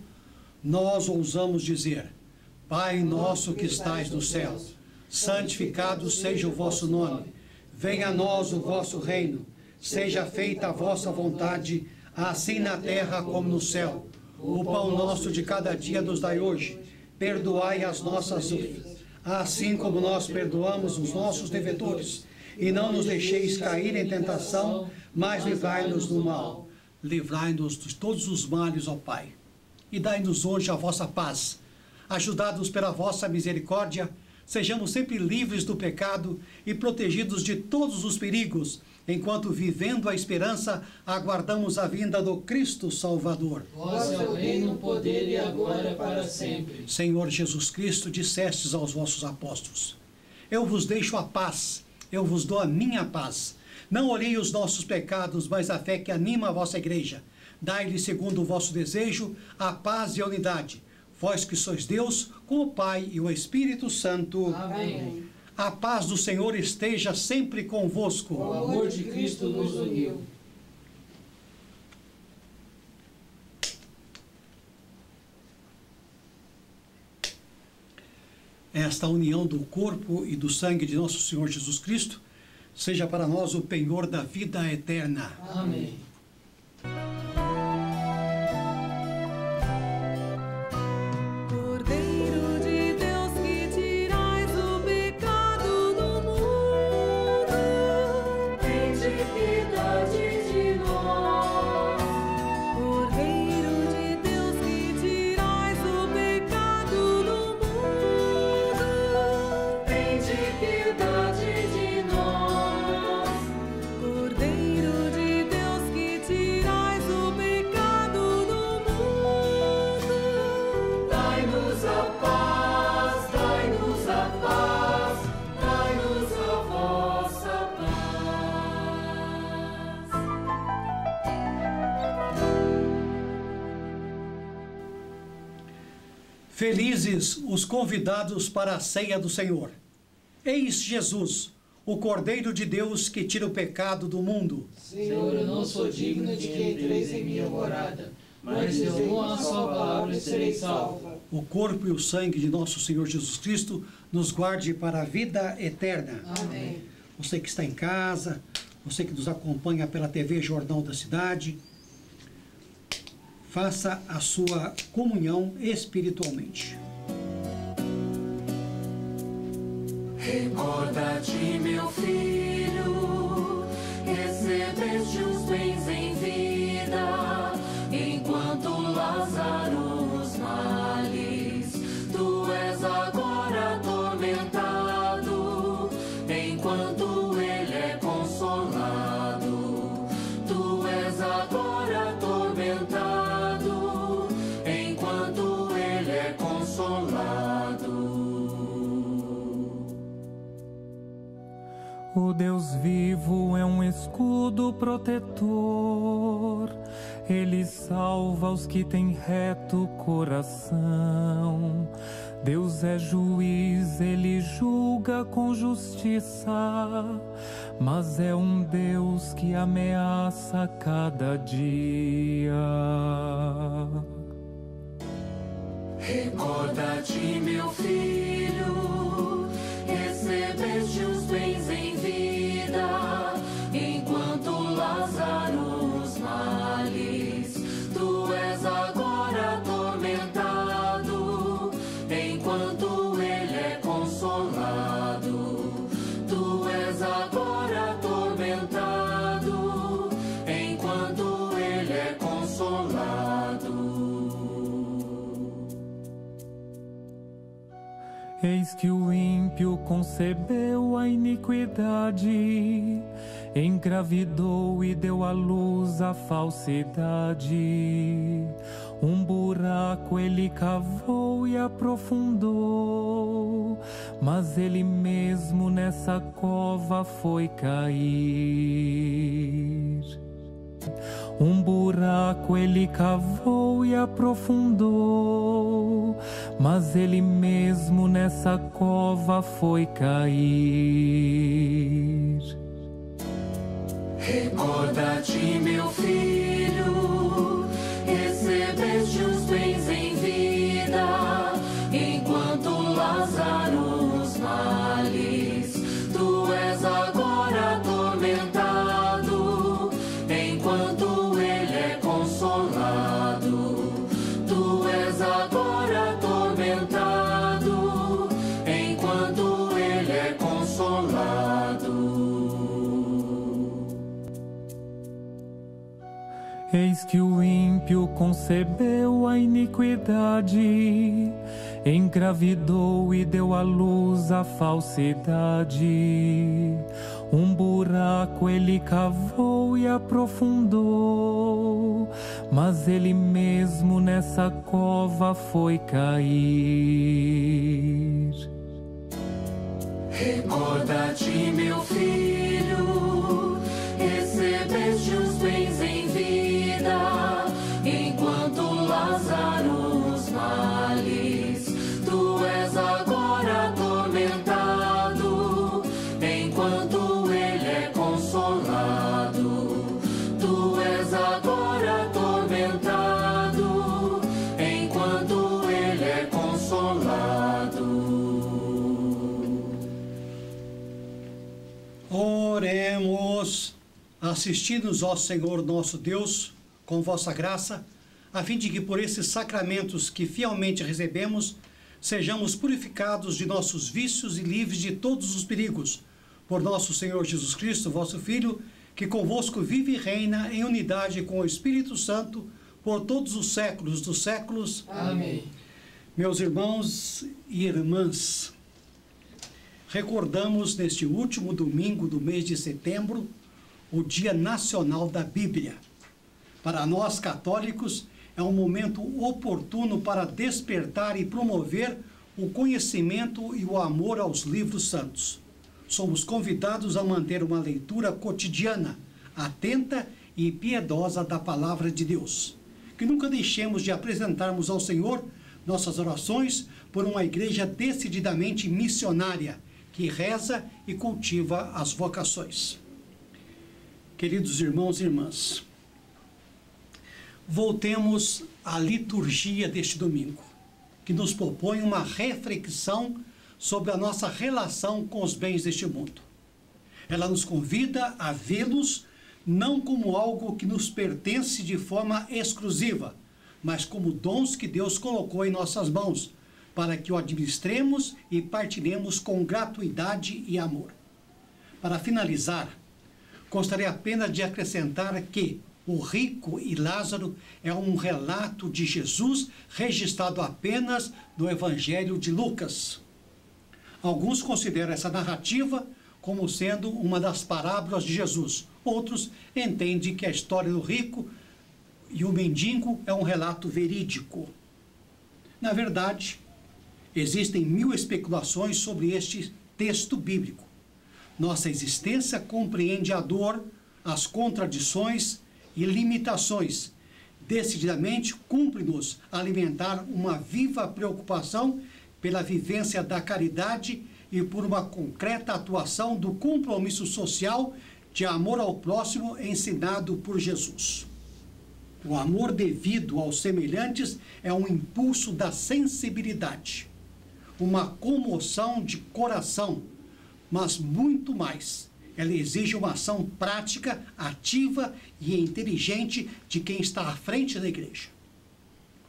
nós ousamos dizer: Pai nosso que estais nos céus, santificado seja o vosso nome. Venha a nós o vosso reino. Seja feita a vossa vontade, assim na terra como no céu. O pão nosso de cada dia nos dai hoje. Perdoai as nossas dívidas, assim como nós perdoamos os nossos devedores. E não nos deixeis cair em tentação, mas livrai-nos do mal. Livrai-nos de todos os males, ó Pai. E dai-nos hoje a vossa paz. Ajudados pela vossa misericórdia, sejamos sempre livres do pecado e protegidos de todos os perigos, enquanto, vivendo a esperança, aguardamos a vinda do Cristo Salvador. Vós é o reino, o poder e a glória para sempre. Senhor Jesus Cristo, dissestes aos vossos apóstolos: eu vos deixo a paz, eu vos dou a minha paz. Não olhei os nossos pecados, mas a fé que anima a vossa igreja. Dai-lhe, segundo o vosso desejo, a paz e a unidade. Vós que sois Deus, com o Pai e o Espírito Santo. Amém. A paz do Senhor esteja sempre convosco. O amor de Cristo nos uniu. Esta união do corpo e do sangue de nosso Senhor Jesus Cristo seja para nós o penhor da vida eterna. Amém. Cordeiro de Deus que tirais o pecado do mundo, tende piedade de nós. Cordeiro de Deus que tirais o pecado do mundo, tende piedade de nós. Cordeiro de Deus que tirais o pecado do mundo, dai-nos a paz, dai-nos a paz, dai-nos a vossa paz. Felizes os convidados para a ceia do Senhor. Eis Jesus, o Cordeiro de Deus que tira o pecado do mundo. Senhor, eu não sou digno de que entreis em minha morada, mas dizei uma só palavra e serei salvo. O corpo e o sangue de nosso Senhor Jesus Cristo nos guarde para a vida eterna. Amém. Você que está em casa, você que nos acompanha pela TV Jornal da Cidade, faça a sua comunhão espiritualmente. Recorda-te, meu filho, recebeste os bens em vida, enquanto Lázaro os males. Tu és agora atormentado, enquanto ele é consolado. Tu és agora atormentado, enquanto ele é consolado. O Deus vivo vivo é um escudo protetor. Ele salva os que têm reto coração. Deus é juiz, ele julga com justiça, mas é um Deus que ameaça cada dia. Recorda-te, meu filho, recebeste os bens em vida, enquanto Lázaro os males. Tu és agora atormentado, enquanto ele é consolado. Tu és agora atormentado, enquanto ele é consolado. Eis que o ímpio concebeu a iniquidade, engravidou e deu à luz a falsidade. Um buraco ele cavou e aprofundou, mas ele mesmo nessa cova foi cair. Um buraco ele cavou e aprofundou, mas ele mesmo nessa cova foi cair. Recorda-te, meu filho, recebeste os bens em vida, enquanto Lázaro os males. Tu és agora atormentado, enquanto ele é consolado. Tu és agora atormentado, enquanto ele é consolado. Eis que o ímpio concebeu a iniquidade, engravidou e deu à luz a falsidade. Um buraco ele cavou e aprofundou, mas ele mesmo nessa cova foi cair. Recorda-te, meu filho, recebeste os bens em vida, enquanto Lázaro os males. Tu és agora atormentado, enquanto ele é consolado. Tu és agora atormentado, enquanto ele é consolado. Oremos. Assisti-nos, ó Senhor nosso Deus, com vossa graça, a fim de que por esses sacramentos que fielmente recebemos, sejamos purificados de nossos vícios e livres de todos os perigos. Por nosso Senhor Jesus Cristo, vosso Filho, que convosco vive e reina em unidade com o Espírito Santo, por todos os séculos dos séculos. Amém. Meus irmãos e irmãs, recordamos neste último domingo do mês de setembro o Dia Nacional da Bíblia. Para nós católicos, é um momento oportuno para despertar e promover o conhecimento e o amor aos livros santos. Somos convidados a manter uma leitura cotidiana, atenta e piedosa da Palavra de Deus. Que nunca deixemos de apresentarmos ao Senhor nossas orações por uma igreja decididamente missionária, que reza e cultiva as vocações. Queridos irmãos e irmãs, voltemos à liturgia deste domingo, que nos propõe uma reflexão sobre a nossa relação com os bens deste mundo. Ela nos convida a vê-los não como algo que nos pertence de forma exclusiva, mas como dons que Deus colocou em nossas mãos, para que o administremos e partilhemos com gratuidade e amor. Para finalizar, gostaria apenas de acrescentar que o rico e Lázaro é um relato de Jesus registrado apenas no Evangelho de Lucas. Alguns consideram essa narrativa como sendo uma das parábolas de Jesus. Outros entendem que a história do rico e o mendigo é um relato verídico. Na verdade, existem 1000 especulações sobre este texto bíblico. Nossa existência compreende a dor, as contradições e limitações. Decididamente, cumpre-nos alimentar uma viva preocupação pela vivência da caridade e por uma concreta atuação do compromisso social de amor ao próximo ensinado por Jesus. O amor devido aos semelhantes é um impulso da sensibilidade, uma comoção de coração, mas muito mais. Ela exige uma ação prática, ativa e inteligente de quem está à frente da igreja.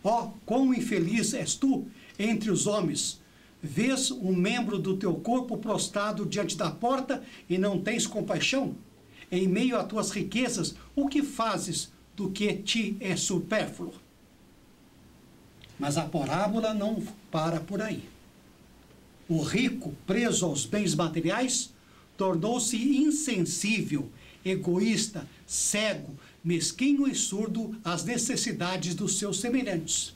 Ó, quão infeliz és tu entre os homens! Vês um membro do teu corpo prostrado diante da porta e não tens compaixão? Em meio a tuas riquezas, o que fazes do que te é supérfluo? Mas a parábola não para por aí. O rico, preso aos bens materiais, tornou-se insensível, egoísta, cego, mesquinho e surdo às necessidades dos seus semelhantes.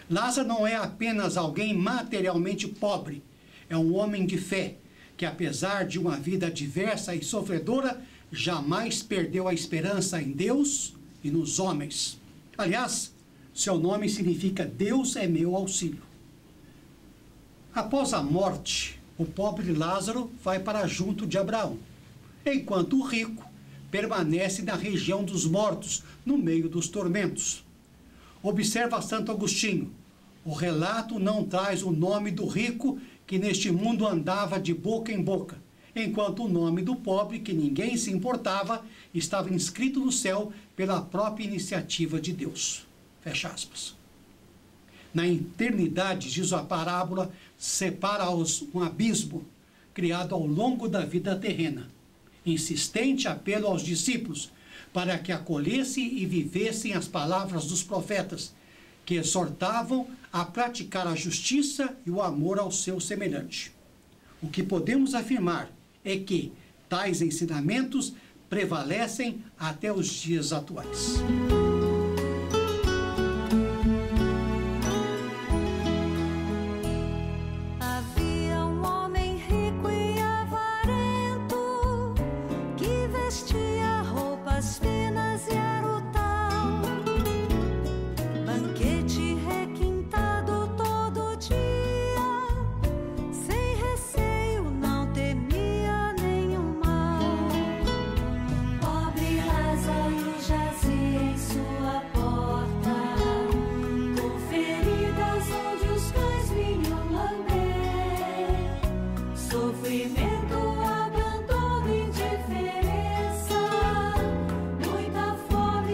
Lázaro não é apenas alguém materialmente pobre, é um homem de fé, que apesar de uma vida adversa e sofredora, jamais perdeu a esperança em Deus e nos homens. Aliás, seu nome significa Deus é meu auxílio. Após a morte, o pobre Lázaro vai para junto de Abraão, enquanto o rico permanece na região dos mortos, no meio dos tormentos. Observa Santo Agostinho. O relato não traz o nome do rico que neste mundo andava de boca em boca, enquanto o nome do pobre, que ninguém se importava, estava inscrito no céu pela própria iniciativa de Deus. Fecha aspas. Na eternidade, diz a parábola, separa-os um abismo criado ao longo da vida terrena. Insistente apelo aos discípulos para que acolhessem e vivessem as palavras dos profetas, que exortavam a praticar a justiça e o amor ao seu semelhante. O que podemos afirmar é que tais ensinamentos prevalecem até os dias atuais. Havia um homem rico e avarento que vestia roupas finas e era o tal. Banquete requintado todo dia, sem receio, não temia nenhum mal. Pobre Lázaro jazia em sua porta, com feridas onde os cães vinham lamber. Sofrimento, abandono, indiferença, muita fome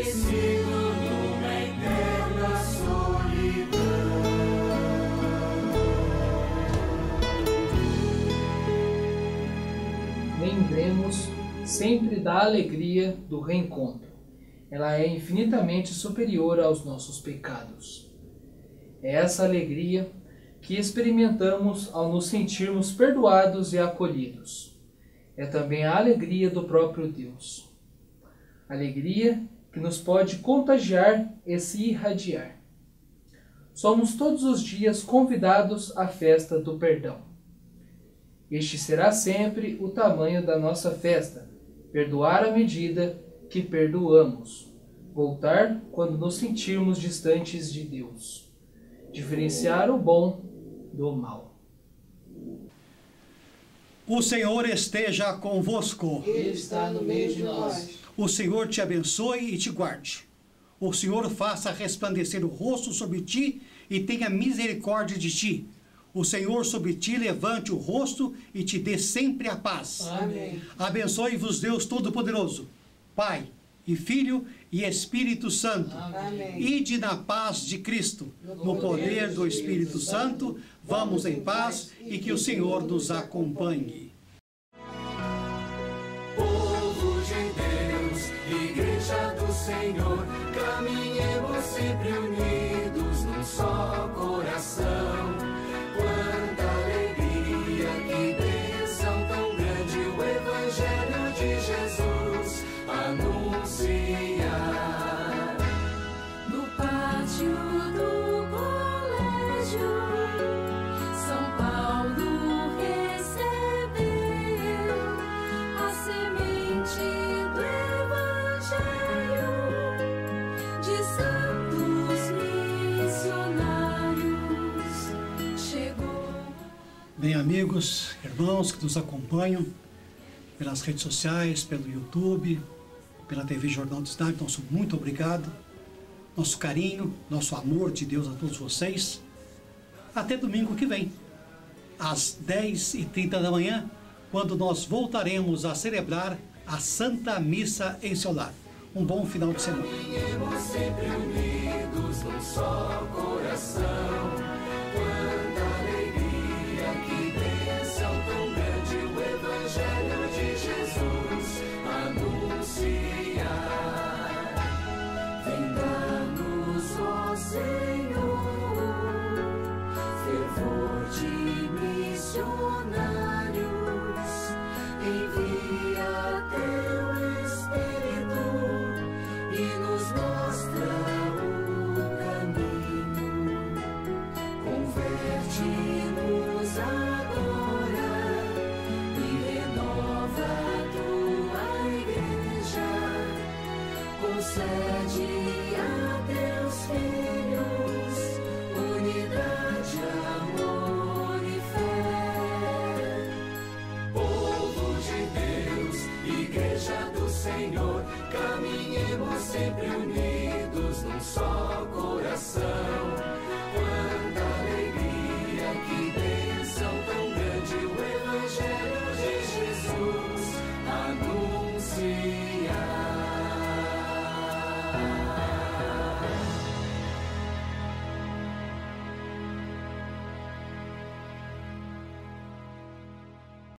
esquecido numa eterna solidão. Lembremos sempre da alegria do reencontro. Ela é infinitamente superior aos nossos pecados. É essa alegria que experimentamos ao nos sentirmos perdoados e acolhidos. É também a alegria do próprio Deus. Alegria que nos pode contagiar e se irradiar. Somos todos os dias convidados à festa do perdão. Este será sempre o tamanho da nossa festa, perdoar à medida que perdoamos, voltar quando nos sentirmos distantes de Deus, diferenciar o bom do mal. O Senhor esteja convosco. Ele está no meio de nós. O Senhor te abençoe e te guarde. O Senhor faça resplandecer o rosto sobre ti e tenha misericórdia de ti. O Senhor sobre ti levante o rosto e te dê sempre a paz. Amém. Abençoe-vos Deus Todo-Poderoso, Pai e Filho e Espírito Santo. Amém. Ide na paz de Cristo, no poder do Espírito Santo. Vamos em paz e que o Senhor nos acompanhe. Povo de Deus, Igreja do Senhor, caminhemos sempre unidos num só coração. Quanta alegria, que bênção tão grande o Evangelho de Jesus anunciar. No pátio do colégio, São Paulo recebeu a semente do Evangelho de santos missionários. Chegou. Bem, amigos, irmãos que nos acompanham pelas redes sociais, pelo YouTube, pela TV Jornal da Cidade, nosso muito obrigado, nosso carinho, nosso amor de Deus a todos vocês. Até domingo que vem, às 10h30 da manhã, quando nós voltaremos a celebrar a Santa Missa em seu lar. Um bom final de semana. Caminhemos sempre unidos num só coração. Quanta alegria, que bênção tão grande o Evangelho de Jesus anunciar. Vem dar-nos, ó Senhor, fervor de missionários. Envia teu Espírito e nos mostra o caminho. Converte-nos agora e renova a tua igreja. Concede a teus filhos unidade, amor e fé. Povo de Deus, Igreja do Senhor, caminhemos sempre unidos num só coração.